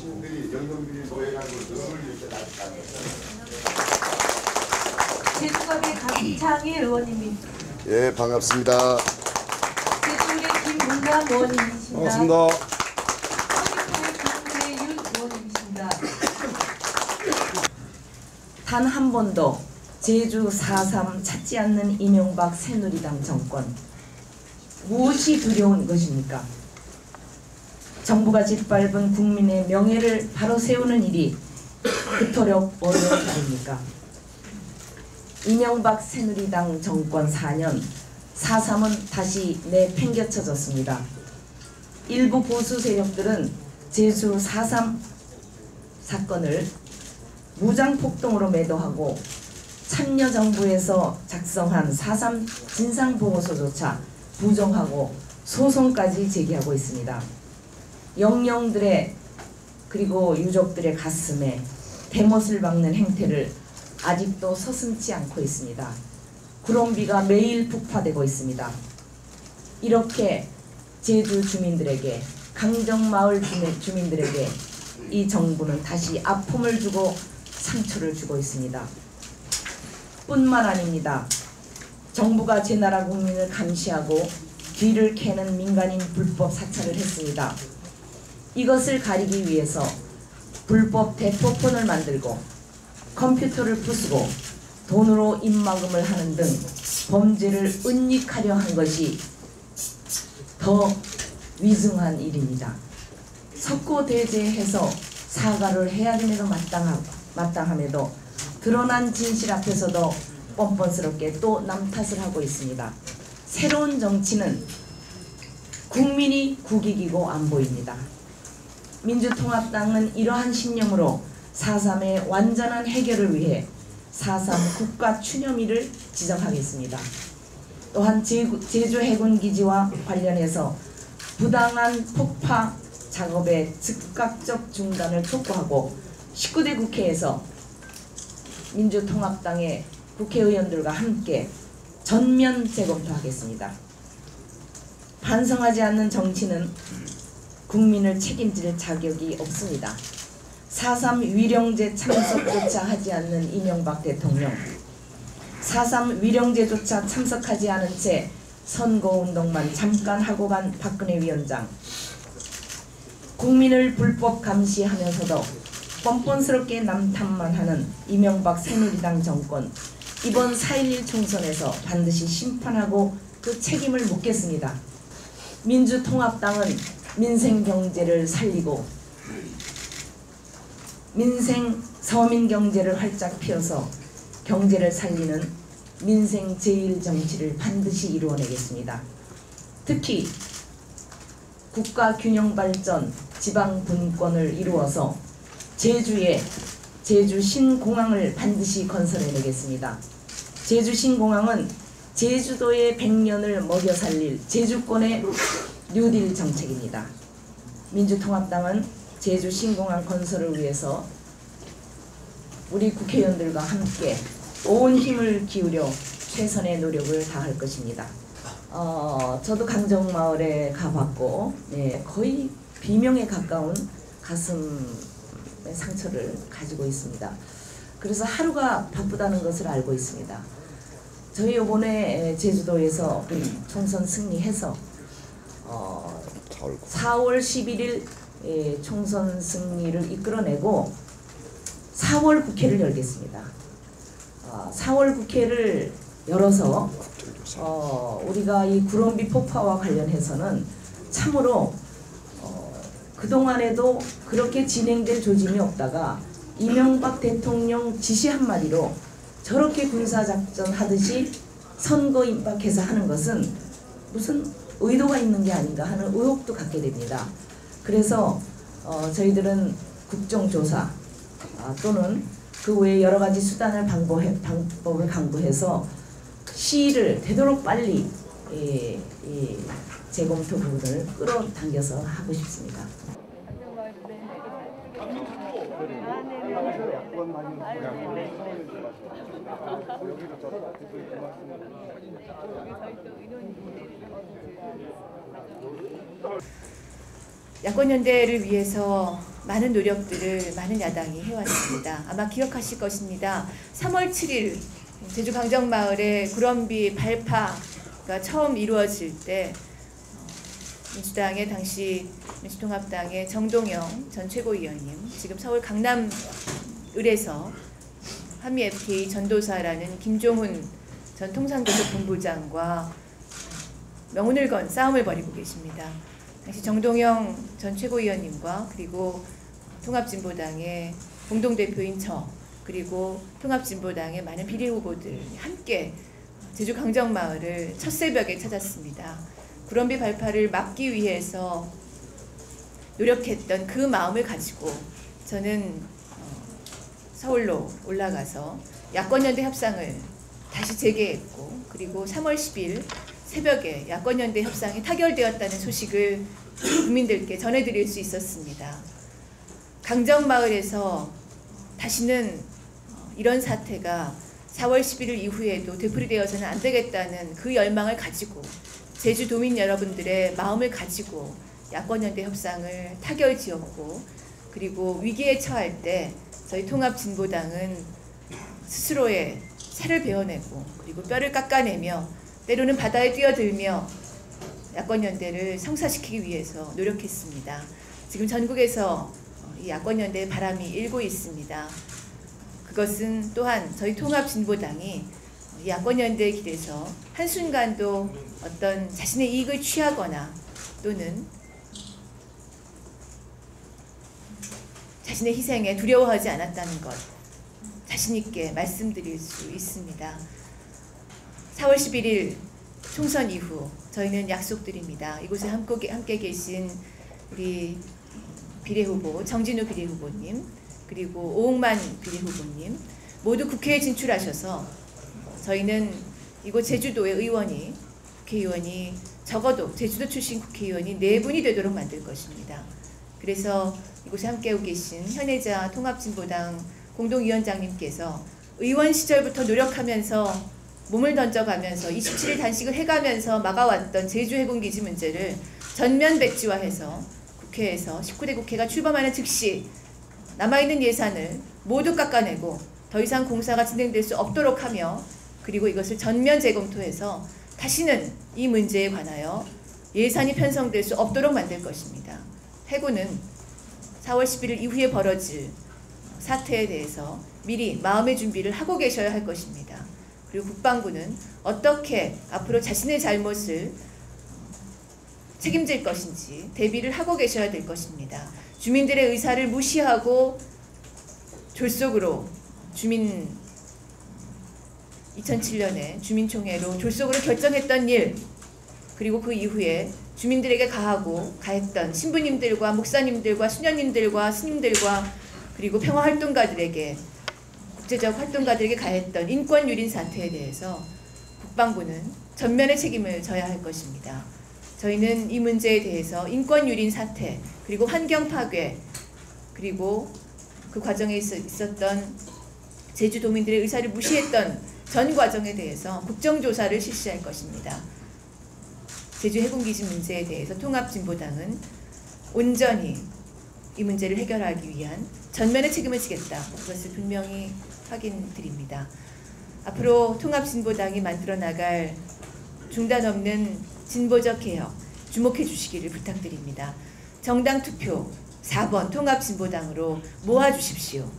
시민들이 영동들이 노예라고 늘 이렇게 나타나는 제주갑의 강창일 의원님입니다. 예, 반갑습니다. 제주의 김문남 의원님이십니다. 반갑습니다. 서귀포의 김대윤 의원님이십니다. 단 한 번도 제주 4.3 찾지 않는 이명박 새누리당 정권, 무엇이 두려운 것입니까? 정부가 짓밟은 국민의 명예를 바로 세우는 일이 그토록 어려운 일입니까? 이명박 새누리당 정권 4년, 4.3은 다시 내팽개쳐졌습니다. 일부 보수 세력들은 제주 4.3 사건을 무장폭동으로 매도하고 참여정부에서 작성한 4.3 진상보고서조차 부정하고 소송까지 제기하고 있습니다. 영령들의 그리고 유족들의 가슴에 대못을 박는 행태를 아직도 서슴지 않고 있습니다. 구름비가 매일 북파되고 있습니다. 이렇게 제주 주민들에게, 강정마을 주민들에게 이 정부는 다시 아픔을 주고 상처를 주고 있습니다. 뿐만 아닙니다. 정부가 제 나라 국민을 감시하고 뒤를 캐는 민간인 불법 사찰을 했습니다. 이것을 가리기 위해서 불법 대포폰을 만들고 컴퓨터를 부수고 돈으로 입막음을 하는 등 범죄를 은닉하려 한 것이 더 위중한 일입니다. 석고대죄해서 사과를 해야 됨에도 마땅함에도 드러난 진실 앞에서도 뻔뻔스럽게 또 남 탓을 하고 있습니다. 새로운 정치는 국민이 국익이고 안 보입니다. 민주통합당은 이러한 신념으로 4.3의 완전한 해결을 위해 4.3 국가 추념일을 지정하겠습니다. 또한 제주 해군기지와 관련해서 부당한 폭파 작업의 즉각적 중단을 촉구하고 19대 국회에서 민주통합당의 국회의원들과 함께 전면 재검토하겠습니다. 반성하지 않는 정치는 국민을 책임질 자격이 없습니다. 4.3 위령제 참석조차 하지 않는 이명박 대통령, 4.3 위령제조차 참석하지 않은 채 선거운동만 잠깐 하고 간 박근혜 위원장, 국민을 불법 감시하면서도 뻔뻔스럽게 남탓만 하는 이명박 새누리당 정권, 이번 4.11 총선에서 반드시 심판하고 그 책임을 묻겠습니다. 민주통합당은 민생경제를 살리고 서민경제를 활짝 펴서 경제를 살리는 민생 제일 정치를 반드시 이루어내겠습니다. 특히 국가 균형 발전, 지방 분권을 이루어서 제주 신공항을 반드시 건설해내겠습니다. 제주 신공항은 제주도의 100년을 먹여 살릴 제주권의 뉴딜 정책입니다. 민주통합당은 제주 신공항 건설을 위해서 우리 국회의원들과 함께 온 힘을 기울여 최선의 노력을 다할 것입니다. 저도 강정마을에 가봤고, 거의 비명에 가까운 가슴의 상처를 가지고 있습니다. 그래서 하루가 바쁘다는 것을 알고 있습니다. 저희 이번에 제주도에서 총선 승리해서 4월 11일 총선 승리를 이끌어내고 4월 국회를 열겠습니다. 4월 국회를 열어서 우리가 이 구름비 폭파와 관련해서는 참으로 그동안에도 그렇게 진행될 조짐이 없다가 이명박 대통령 지시 한마디로 저렇게 군사작전 하듯이 선거 임박해서 하는 것은 무슨 의도가 있는 게 아닌가 하는 의혹도 갖게 됩니다. 그래서 저희들은 국정조사 또는 그 외에 여러 가지 수단을 방법을 강구해서 시일을 되도록 빨리 재검토 부분을 끌어당겨서 하고 싶습니다. 야권연대를 위해서 많은 노력들을 많은 야당이 해왔습니다. 아마 기억하실 것입니다. 3월 7일 제주 강정마을의 구럼비 발파가 처음 이루어질 때 민주당의 당시 민주통합당의 정동영 전 최고위원님, 지금 서울 강남을에서 한미 FTA 전도사라는 김종훈 전 통상교섭본부장과 명운을 건 싸움을 벌이고 계십니다. 당시 정동영 전 최고위원님과 그리고 통합진보당의 공동대표인 저, 그리고 통합진보당의 많은 비례후보들 함께 제주 강정마을을 첫 새벽에 찾았습니다. 구럼비 발파를 막기 위해서 노력했던 그 마음을 가지고 저는 서울로 올라가서 야권연대 협상을 다시 재개했고, 그리고 3월 10일 새벽에 야권연대 협상이 타결되었다는 소식을 국민들께 전해드릴 수 있었습니다. 강정마을에서 다시는 이런 사태가 4월 11일 이후에도 되풀이되어서는 안 되겠다는 그 열망을 가지고 제주도민 여러분들의 마음을 가지고 야권연대 협상을 타결지었고, 그리고 위기에 처할 때 저희 통합진보당은 스스로의 살을 베어내고 그리고 뼈를 깎아내며 때로는 바다에 뛰어들며 야권연대를 성사시키기 위해서 노력했습니다. 지금 전국에서 이 야권연대의 바람이 일고 있습니다. 그것은 또한 저희 통합진보당이 야권연대의 길에서 한순간도 어떤 자신의 이익을 취하거나 또는 자신의 희생에 두려워하지 않았다는 것 자신있게 말씀드릴 수 있습니다. 4월 11일 총선 이후 저희는 약속드립니다. 이곳에 함께 계신 우리 비례후보 정진우 비례후보님, 그리고 오홍만 비례후보님 모두 국회에 진출하셔서 저희는 이곳 제주도의 국회의원이 적어도 제주도 출신 국회의원이 4분이 되도록 만들 것입니다. 그래서 이곳에 함께하고 계신 현혜자 통합진보당 공동위원장님께서 의원 시절부터 노력하면서 몸을 던져가면서 27일 단식을 해가면서 막아왔던 제주 해군기지 문제를 전면 백지화해서 국회에서 19대 국회가 출범하는 즉시 남아있는 예산을 모두 깎아내고 더 이상 공사가 진행될 수 없도록 하며, 그리고 이것을 전면 재검토해서 다시는 이 문제에 관하여 예산이 편성될 수 없도록 만들 것입니다. 해군은 4월 11일 이후에 벌어질 사태에 대해서 미리 마음의 준비를 하고 계셔야 할 것입니다. 그리고 국방부는 어떻게 앞으로 자신의 잘못을 책임질 것인지 대비를 하고 계셔야 될 것입니다. 주민들의 의사를 무시하고 졸속으로 2007년에 주민총회로 졸속으로 결정했던 일, 그리고 그 이후에 주민들에게 가했던 신부님들과 목사님들과 수녀님들과 스님들과 그리고 평화활동가들에게, 국제적 활동가들에게 가했던 인권 유린 사태에 대해서 국방부는 전면의 책임을 져야 할 것입니다. 저희는 이 문제에 대해서 인권 유린 사태, 그리고 환경 파괴, 그리고 그 과정에 있었던 제주도민들의 의사를 무시했던 전 과정에 대해서 국정조사를 실시할 것입니다. 제주 해군기지 문제에 대해서 통합진보당은 온전히 이 문제를 해결하기 위한 전면의 책임을 지겠다. 그것을 분명히 확인드립니다. 앞으로 통합진보당이 만들어 나갈 중단 없는 진보적 개혁 주목해 주시기를 부탁드립니다. 정당 투표 4번 통합진보당으로 모아주십시오.